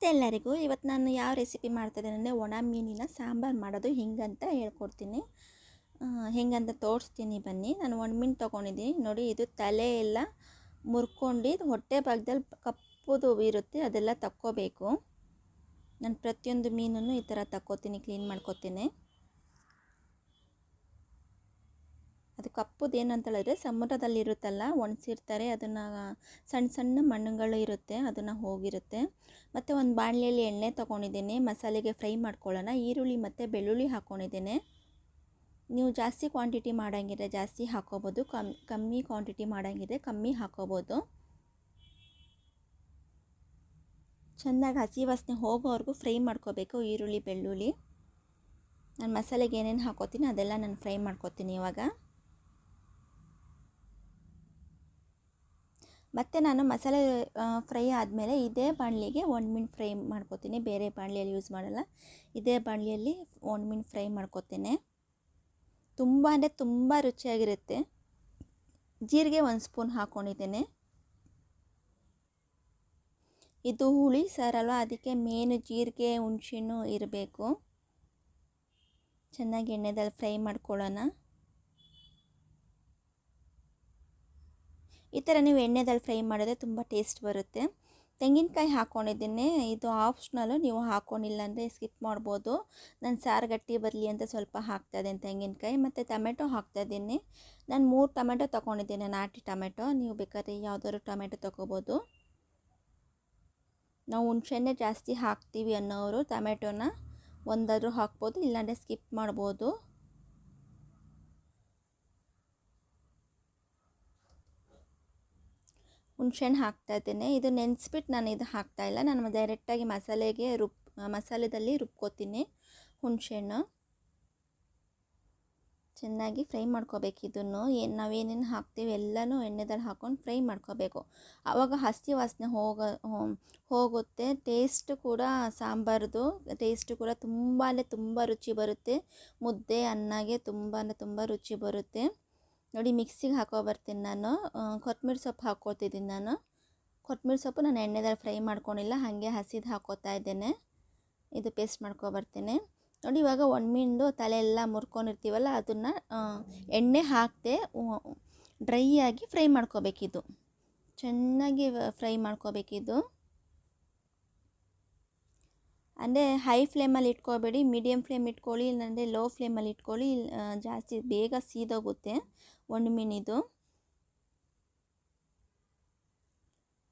ನಮಸ್ತೆ ಎಲ್ಲರಿಗೂ. ಇವತ್ತು ನಾನು ಯಾವ ರೆಸಿಪಿ ಮಾಡ್ತಾಯಿದ್ದೇನೆ ಅಂದರೆ ಒಣ ಮೀನಿನ ಸಾಂಬಾರು ಮಾಡೋದು ಹಿಂಗಂತ ಹೇಳ್ಕೊಡ್ತೀನಿ. ಹೆಂಗಂತ ತೋರಿಸ್ತೀನಿ ಬನ್ನಿ. ನಾನು ಒಣ ಮೀನು ತೊಗೊಂಡಿದ್ದೀನಿ ನೋಡಿ. ಇದು ತಲೆ ಎಲ್ಲ ಮುರ್ಕೊಂಡು ಹೊಟ್ಟೆ ಭಾಗದಲ್ಲಿ ಕಪ್ಪುದು ಇರುತ್ತೆ, ಅದೆಲ್ಲ ತಕ್ಕೋಬೇಕು. ನಾನು ಪ್ರತಿಯೊಂದು ಮೀನನ್ನು ಈ ಥರ ತಕ್ಕೋತೀನಿ, ಕ್ಲೀನ್ ಮಾಡ್ಕೋತೀನಿ. ಅದು ಕಪ್ಪುದು ಏನಂತ ಹೇಳಿದ್ರೆ ಸಮುದ್ರದಲ್ಲಿರುತ್ತಲ್ಲ, ಒಣಸಿರ್ತಾರೆ, ಅದನ್ನು ಸಣ್ಣ ಸಣ್ಣ ಮಣ್ಣುಗಳು ಇರುತ್ತೆ, ಅದನ್ನು ಹೋಗಿರುತ್ತೆ. ಮತ್ತು ಒಂದು ಬಾಣಲೆಯಲ್ಲಿ ಎಣ್ಣೆ ತೊಗೊಂಡಿದ್ದೇನೆ, ಮಸಾಲೆಗೆ ಫ್ರೈ ಮಾಡ್ಕೊಳ್ಳೋಣ. ಈರುಳ್ಳಿ ಮತ್ತು ಬೆಳ್ಳುಳ್ಳಿ ಹಾಕ್ಕೊಂಡಿದ್ದೇನೆ. ನೀವು ಜಾಸ್ತಿ ಕ್ವಾಂಟಿಟಿ ಮಾಡೋಂಗಿದ್ರೆ ಜಾಸ್ತಿ ಹಾಕೋಬೋದು, ಕಮ್ಮಿ ಕ್ವಾಂಟಿಟಿ ಮಾಡೋಂಗಿದ್ರೆ ಕಮ್ಮಿ ಹಾಕೋಬೋದು. ಚೆನ್ನಾಗಿ ಹಸಿ ವಾಸನೆ ಹೋಗೋವರೆಗೂ ಫ್ರೈ ಮಾಡ್ಕೋಬೇಕು ಈರುಳ್ಳಿ ಬೆಳ್ಳುಳ್ಳಿ. ನಾನು ಮಸಾಲೆಗೆ ಏನೇನು ಹಾಕೋತೀನಿ ಅದೆಲ್ಲ ನಾನು ಫ್ರೈ ಮಾಡ್ಕೋತೀನಿ ಇವಾಗ. ಮತ್ತು ನಾನು ಮಸಾಲೆ ಫ್ರೈ ಆದಮೇಲೆ ಇದೇ ಬಾಣಲಿಗೆ ಮೀನು ಫ್ರೈ ಮಾಡ್ಕೋತೀನಿ, ಬೇರೆ ಬಾಣಲಿಯಲ್ಲಿ ಯೂಸ್ ಮಾಡಲ್ಲ. ಇದೇ ಬಾಣಲಿಯಲ್ಲಿ ಮೀನು ಫ್ರೈ ಮಾಡ್ಕೋತೀನಿ. ತುಂಬ ಅಂದರೆ ತುಂಬ ರುಚಿಯಾಗಿರುತ್ತೆ. ಜೀರಿಗೆ 1 ಸ್ಪೂನ್ ಹಾಕ್ಕೊಂಡಿದ್ದೇನೆ. ಇದು ಹುಳಿ ಸಾರಲ್ವ, ಅದಕ್ಕೆ ಮೇನು ಜೀರಿಗೆ ಹುಣಸೆಹಣ್ಣು ಇರಬೇಕು. ಚೆನ್ನಾಗಿ ಎಣ್ಣೆದಲ್ಲಿ ಫ್ರೈ ಮಾಡ್ಕೊಳ್ಳೋಣ. ಈ ಥರ ನೀವು ಎಣ್ಣೆದಲ್ಲಿ ಫ್ರೈ ಮಾಡಿದ್ರೆ ತುಂಬ ಟೇಸ್ಟ್ ಬರುತ್ತೆ. ತೆಂಗಿನಕಾಯಿ ಹಾಕ್ಕೊಂಡಿದ್ದೀನಿ, ಇದು ಆಪ್ಷನಲ್ಲು, ನೀವು ಹಾಕ್ಕೊಂಡಿಲ್ಲ ಅಂದರೆ ಸ್ಕಿಪ್ ಮಾಡ್ಬೋದು. ನಾನು ಸಾರು ಗಟ್ಟಿ ಬರಲಿ ಅಂತ ಸ್ವಲ್ಪ ಹಾಕ್ತಾಯಿದ್ದೀನಿ ತೆಂಗಿನಕಾಯಿ. ಮತ್ತು ಟೊಮೆಟೊ ಹಾಕ್ತಾಯಿದ್ದೀನಿ. ನಾನು 3 ಟೊಮೆಟೊ ತೊಗೊಂಡಿದ್ದೀನಿ, ನಾಟಿ ಟೊಮೆಟೊ. ನೀವು ಬೇಕಾದ್ರೆ ಯಾವುದಾದ್ರು ಟೊಮೆಟೊ ತೊಗೋಬೋದು. ನಾವು ಹುಣಸೆಹಣ್ಣೆ ಜಾಸ್ತಿ ಹಾಕ್ತೀವಿ ಅನ್ನೋರು ಟೊಮೆಟೊನ ಒಂದಾದರೂ ಹಾಕ್ಬೋದು, ಇಲ್ಲಾಂದರೆ ಸ್ಕಿಪ್ ಮಾಡ್ಬೋದು. ಹುಣಸೆಹಣ್ಣು ಹಾಕ್ತಾಯಿದ್ದೇನೆ. ಇದು ನೆನೆಸ್ಬಿಟ್ಟು ನಾನು ಇದು ಹಾಕ್ತಾಯಿಲ್ಲ, ನಾನು ಡೈರೆಕ್ಟಾಗಿ ಮಸಾಲೆದಲ್ಲಿ ರುಬ್ಕೋತೀನಿ. ಹುಣಸೆಹಣ್ಣು ಚೆನ್ನಾಗಿ ಫ್ರೈ ಮಾಡ್ಕೋಬೇಕು. ಇದನ್ನು ನಾವೇನೇನು ಹಾಕ್ತೀವಿ ಎಲ್ಲನೂ ಎಣ್ಣೆದಲ್ಲಿ ಹಾಕ್ಕೊಂಡು ಫ್ರೈ ಮಾಡ್ಕೋಬೇಕು. ಆವಾಗ ಹಸಿ ವಾಸನೆ ಹೋಗುತ್ತೆ. ಟೇಸ್ಟ್ ಕೂಡ ಸಾಂಬಾರ್ದು ಟೇಸ್ಟ್ ಕೂಡ ತುಂಬ ಅಂದರೆ ತುಂಬ ರುಚಿ ಬರುತ್ತೆ. ಮುದ್ದೆ ಅನ್ನಗೆ ತುಂಬ ಅಂದರೆ ತುಂಬ ರುಚಿ ಬರುತ್ತೆ. ನೋಡಿ, ಮಿಕ್ಸಿಗೆ ಬರ್ತೀನಿ ನಾನು. ಕೊತ್ತಂಬರಿ ಸೊಪ್ಪು ಹಾಕ್ಕೋತಿದ್ದೀನಿ ನಾನು. ಕೊತ್ತಂಬರಿ ಸೊಪ್ಪು ನಾನು ಎಣ್ಣೆದಲ್ಲಿ ಫ್ರೈ ಮಾಡ್ಕೊಂಡಿಲ್ಲ, ಹಾಗೆ ಹಸಿದು ಹಾಕ್ಕೋತಾ ಇದ್ದೇನೆ. ಇದು ಪೇಸ್ಟ್ ಬರ್ತೀನಿ ನೋಡಿ. ಇವಾಗ ಮೀನಿಂದು ತಲೆ ಎಲ್ಲ ಮುರ್ಕೊಂಡಿರ್ತೀವಲ್ಲ, ಅದನ್ನು ಎಣ್ಣೆ ಹಾಕದೆ ಡ್ರೈ ಆಗಿ ಫ್ರೈ ಮಾಡ್ಕೋಬೇಕಿದು. ಚೆನ್ನಾಗಿ ಫ್ರೈ ಮಾಡ್ಕೋಬೇಕಿದು. ಅಂದರೆ ಹೈ ಫ್ಲೇಮಲ್ಲಿ ಇಟ್ಕೋಬೇಡಿ, ಮೀಡಿಯಮ್ ಫ್ಲೇಮ್ ಇಟ್ಕೊಳ್ಳಿ, ಇಲ್ಲಾಂದರೆ ಲೋ ಫ್ಲೇಮಲ್ಲಿ ಇಟ್ಕೊಳ್ಳಿ. ಜಾಸ್ತಿ ಬೇಗ ಸೀದೋಗುತ್ತೆ ಮೀನಿದು.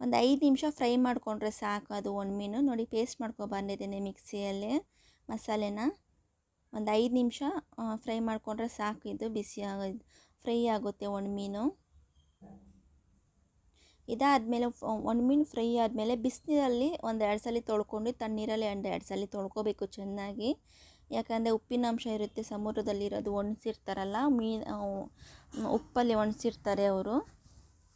ಒಂದು 5 ನಿಮಿಷ ಫ್ರೈ ಮಾಡಿಕೊಂಡ್ರೆ ಸಾಕು ಅದು ಮೀನು. ನೋಡಿ, ಪೇಸ್ಟ್ ಬಂದಿದ್ದೇನೆ ಮಿಕ್ಸಿಯಲ್ಲಿ ಮಸಾಲೆನ. ಒಂದು 5 ನಿಮಿಷ ಫ್ರೈ ಮಾಡಿಕೊಂಡ್ರೆ ಸಾಕು, ಇದು ಫ್ರೈ ಆಗುತ್ತೆ ಮೀನು. ಇದಾದಮೇಲೆ ಮೀನು ಫ್ರೈ ಆದಮೇಲೆ ಬಿಸಿನೀರಲ್ಲಿ 1-2 ಸಲ ತೊಳ್ಕೊಂಡು, ತಣ್ಣೀರಲ್ಲಿ 1-2 ಸಲ ತೊಳ್ಕೊಬೇಕು ಚೆನ್ನಾಗಿ. ಯಾಕಂದರೆ ಉಪ್ಪಿನಾಂಶ ಇರುತ್ತೆ, ಸಮುದ್ರದಲ್ಲಿರೋದು ಒಣಸಿರ್ತಾರಲ್ಲ ಉಪ್ಪಲ್ಲಿ ಒಣಸಿರ್ತಾರೆ ಅವರು,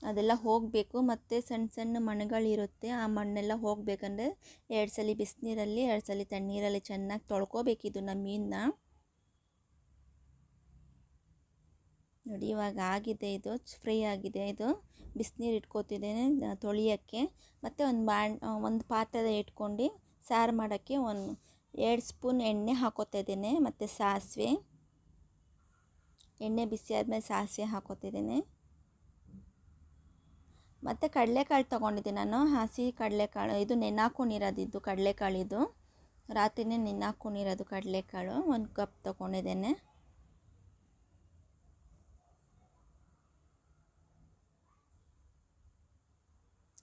ಅದೆಲ್ಲ ಹೋಗಬೇಕು. ಮತ್ತು ಸಣ್ಣ ಸಣ್ಣ ಮಣ್ಣುಗಳಿರುತ್ತೆ, ಆ ಮಣ್ಣೆಲ್ಲ ಹೋಗಬೇಕಂದ್ರೆ 2 ಸಲ ಬಿಸಿನೀರಲ್ಲಿ 2 ಸಲ ತಣ್ಣೀರಲ್ಲಿ ಚೆನ್ನಾಗಿ ತೊಳ್ಕೊಬೇಕಿದು ನಮ್ಮ ಮೀನನ್ನ. ನೋಡಿ, ಇವಾಗ ಆಗಿದೆ, ಇದು ಫ್ರೈ ಆಗಿದೆ. ಇದು ಬಿಸಿನೀರು ಇಟ್ಕೋತಿದ್ದೇನೆ ತೊಳಿಯೋಕ್ಕೆ. ಮತ್ತು ಒಂದು ಪಾತ್ರೆ ಇಟ್ಕೊಂಡು ಸಾರು ಮಾಡೋಕ್ಕೆ 2 ಸ್ಪೂನ್ ಎಣ್ಣೆ ಹಾಕೋತಾ ಇದ್ದೇನೆ. ಮತ್ತು ಸಾಸಿವೆ, ಎಣ್ಣೆ ಬಿಸಿ ಆದಮೇಲೆ ಸಾಸಿವೆ ಹಾಕೋತಿದ್ದೇನೆ. ಮತ್ತು ಕಡಲೆಕಾಳು ತೊಗೊಂಡಿದ್ದೀನಿ ನಾನು, ಹಸಿ ಕಡಲೆಕಾಳು. ಇದು ನೆನೆಹಾಕೊಂಡಿರೋದು ಕಡಲೆಕಾಳಿದು, ರಾತ್ರಿನೇ ನೆನೆಹಾಕೊಂಡಿರೋದು ಕಡಲೆಕಾಳು. 1 ಕಪ್ ತೊಗೊಂಡಿದ್ದೇನೆ.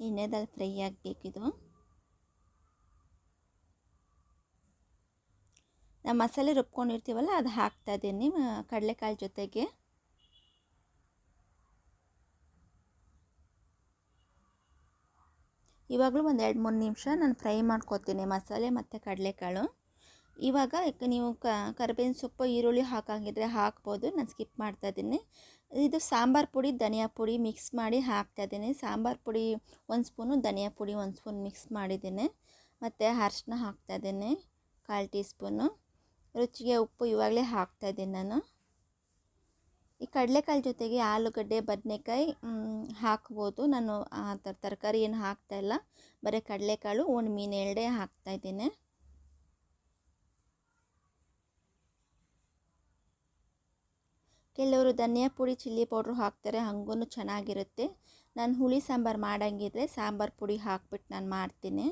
ಎಣ್ಣೆದಲ್ಲಿ ಫ್ರೈ ಆಗಬೇಕಿದು. ನಾವು ಮಸಾಲೆ ರುಬ್ಕೊಂಡಿರ್ತೀವಲ್ಲ, ಅದು ಹಾಕ್ತಾಯಿದ್ದೀನಿ ಕಡಲೆಕಾಳು ಜೊತೆಗೆ. ಇವಾಗಲೂ ಒಂದು 2-3 ನಿಮಿಷ ನಾನು ಫ್ರೈ ಮಾಡ್ಕೋತೀನಿ ಮಸಾಲೆ ಮತ್ತು ಕಡಲೆಕಾಳು. ಇವಾಗ ನೀವು ಕರಿಬೇವಿನ ಸೊಪ್ಪು ಈರುಳ್ಳಿ ಹಾಕಂಗಿದ್ರೆ ಹಾಕ್ಬೋದು, ನಾನು ಸ್ಕಿಪ್ ಮಾಡ್ತಾಯಿದ್ದೀನಿ. ಇದು ಸಾಂಬಾರು ಪುಡಿ ಧನಿಯಾ ಪುಡಿ ಮಿಕ್ಸ್ ಮಾಡಿ ಹಾಕ್ತಾಯಿದ್ದೀನಿ. ಸಾಂಬಾರು ಪುಡಿ 1 ಸ್ಪೂನು, ಧನಿಯಾ ಪುಡಿ 1 ಸ್ಪೂನ್ ಮಿಕ್ಸ್ ಮಾಡಿದ್ದೀನಿ. ಮತ್ತು ಅರಿಶಿನ ಹಾಕ್ತಾಯಿದ್ದೀನಿ 1/4 ಟೀ ಸ್ಪೂನು. ರುಚಿಗೆ ಉಪ್ಪು ಇವಾಗಲೇ ಹಾಕ್ತಾಯಿದ್ದೀನಿ ನಾನು. ಈ ಕಡಲೆಕಾಳು ಜೊತೆಗೆ ಆಲೂಗಡ್ಡೆ ಬದನೆಕಾಯಿ ಹಾಕ್ಬೋದು. ನಾನು ಆ ತರಕಾರಿ ಏನು ಹಾಕ್ತಾಯಿಲ್ಲ, ಬರೀ ಕಡಲೆಕಾಳು ಒಂದು ಮೀನು ಎರಡೇ ಹಾಕ್ತಾಯಿದ್ದೀನಿ. ಕೆಲವರು ಧನಿಯಾ ಪುಡಿ ಚಿಲ್ಲಿ ಪೌಡ್ರು ಹಾಕ್ತಾರೆ, ಹಂಗೂ ಚೆನ್ನಾಗಿರುತ್ತೆ. ನಾನು ಹುಳಿ ಸಾಂಬಾರು ಮಾಡಂಗಿದ್ರೆ ಸಾಂಬಾರು ಪುಡಿ ಹಾಕ್ಬಿಟ್ಟು ನಾನು ಮಾಡ್ತೀನಿ.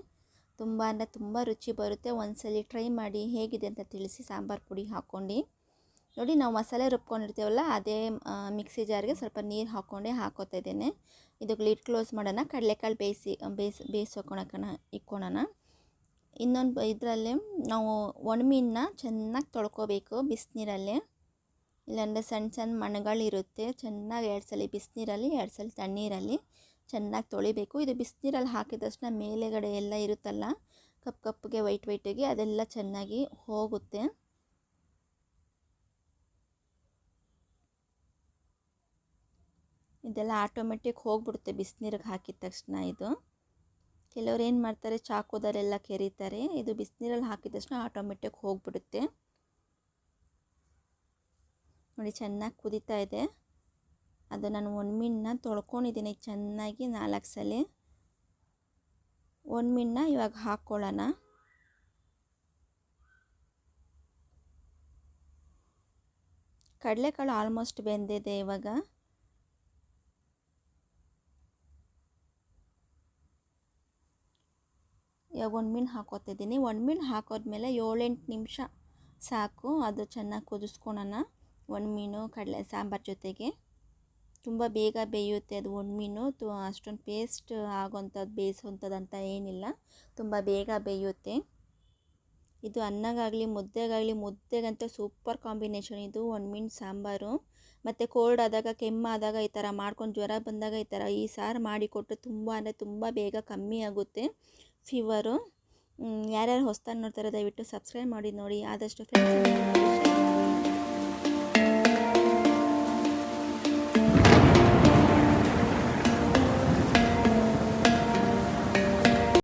ತುಂಬ ಅಂದರೆ ತುಂಬ ರುಚಿ ಬರುತ್ತೆ. ಒಂದ್ಸಲಿ ಟ್ರೈ ಮಾಡಿ ಹೇಗಿದೆ ಅಂತ ತಿಳಿಸಿ ಸಾಂಬಾರು ಪುಡಿ ಹಾಕ್ಕೊಂಡು. ನೋಡಿ, ನಾವು ಮಸಾಲೆ ರುಬ್ಕೊಂಡಿರ್ತೀವಲ್ಲ ಅದೇ ಮಿಕ್ಸಿ ಜಾರ್ಗೆ ಸ್ವಲ್ಪ ನೀರು ಹಾಕ್ಕೊತಾ ಇದ್ದೇನೆ. ಇದಕ್ಕೆ ಲಿಡ್ ಕ್ಲೋಸ್ ಮಾಡೋಣ. ಕಡಲೆಕಾಳು ಇಕ್ಕೊಳ್ಳೋಣ. ಇನ್ನೊಂದು ಇದರಲ್ಲಿ ನಾವು ಒಣಮೀನನ್ನ ಚೆನ್ನಾಗಿ ತೊಳ್ಕೊಬೇಕು ಬಿಸಿನೀರಲ್ಲಿ, ಇಲ್ಲಾಂದರೆ ಸಣ್ಣ ಸಣ್ಣ ಮಣ್ಣುಗಳಿರುತ್ತೆ. ಚೆನ್ನಾಗಿ 2 ಸಲ ಬಿಸಿನೀರಲ್ಲಿ 2 ಸಲ ತಣ್ಣೀರಲ್ಲಿ ಚೆನ್ನಾಗಿ ತೊಳಿಬೇಕು. ಇದು ಬಿಸಿನೀರಲ್ಲಿ ಹಾಕಿದ ತಕ್ಷಣ ಮೇಲೆಗಡೆ ಎಲ್ಲ ಇರುತ್ತಲ್ಲ ಕಪ್ಪಗೆ ವೈಟಿಗೆ ಅದೆಲ್ಲ ಚೆನ್ನಾಗಿ ಹೋಗುತ್ತೆ. ಇದೆಲ್ಲ ಆಟೋಮೆಟಿಕ್ ಹೋಗ್ಬಿಡುತ್ತೆ ಬಿಸಿನೀರಿಗೆ ಹಾಕಿದ ತಕ್ಷಣ. ಇದು ಕೆಲವ್ರು ಏನು ಮಾಡ್ತಾರೆ, ಚಾಕುದಲ್ಲೆಲ್ಲ ಕೆರೀತಾರೆ. ಇದು ಬಿಸಿನೀರಲ್ಲಿ ಹಾಕಿದ ತಕ್ಷಣ ಆಟೋಮೆಟಿಕ್ ಹೋಗ್ಬಿಡುತ್ತೆ. ನೋಡಿ, ಚೆನ್ನಾಗಿ ಕುದೀತಾ ಇದೆ. ಅದು ನಾನು ಒಣಮೀನನ್ನ ತೊಳ್ಕೊಂಡಿದ್ದೀನಿ ಚೆನ್ನಾಗಿ 4 ಸಲ. ಒಣಮೀನನ್ನ ಇವಾಗ ಹಾಕ್ಕೊಳ್ಳೋಣ. ಕಡಲೆಕಾಳು ಆಲ್ಮೋಸ್ಟ್ ಬೆಂದಿದೆ. ಇವಾಗ ಒಣಮೀನು ಹಾಕೋತಿದ್ದೀನಿ. ಒಣಮೀನು ಹಾಕೋದ್ಮೇಲೆ 7-8 ನಿಮಿಷ ಸಾಕು. ಅದು ಚೆನ್ನಾಗಿ ಕುದಿಸ್ಕೊಳ್ಳೋಣ. ಒಣಮೀನು ಕಡಲೆ ಸಾಂಬಾರು ಜೊತೆಗೆ ತುಂಬ ಬೇಗ ಬೇಯುತ್ತೆ ಅದು ಒಣಮೀನು. ಅಷ್ಟೊಂದು ಪೇಸ್ಟ್ ಆಗೋಂಥದ್ದು ಬೇಯಿಸೋಂಥದ್ದಂತ ಏನಿಲ್ಲ, ತುಂಬ ಬೇಗ ಬೇಯುತ್ತೆ. ಇದು ಅನ್ನಗಾಗಲಿ ಮುದ್ದೆಗಂತೂ ಸೂಪರ್ ಕಾಂಬಿನೇಷನ್ ಇದು ಒಣಮೀನು ಸಾಂಬಾರು. ಮತ್ತು ಕೋಲ್ಡ್ ಆದಾಗ, ಕೆಮ್ಮಾದಾಗ ಈ ಥರ ಮಾಡ್ಕೊಂಡು, ಜ್ವರ ಬಂದಾಗ ಈ ಸಾರು ಮಾಡಿಕೊಟ್ಟು ತುಂಬ ಅಂದರೆ ತುಂಬ ಬೇಗ ಕಮ್ಮಿ ಆಗುತ್ತೆ ಫೀವರು. ಯಾರ್ಯಾರು ಹೊಸ್ದಾಗಿ ನೋಡ್ತಾರೆ ದಯವಿಟ್ಟು ಸಬ್ಸ್ಕ್ರೈಬ್ ಮಾಡಿ ನೋಡಿ. ಆದಷ್ಟು ಫ್ರೆಂಡ್ಸ್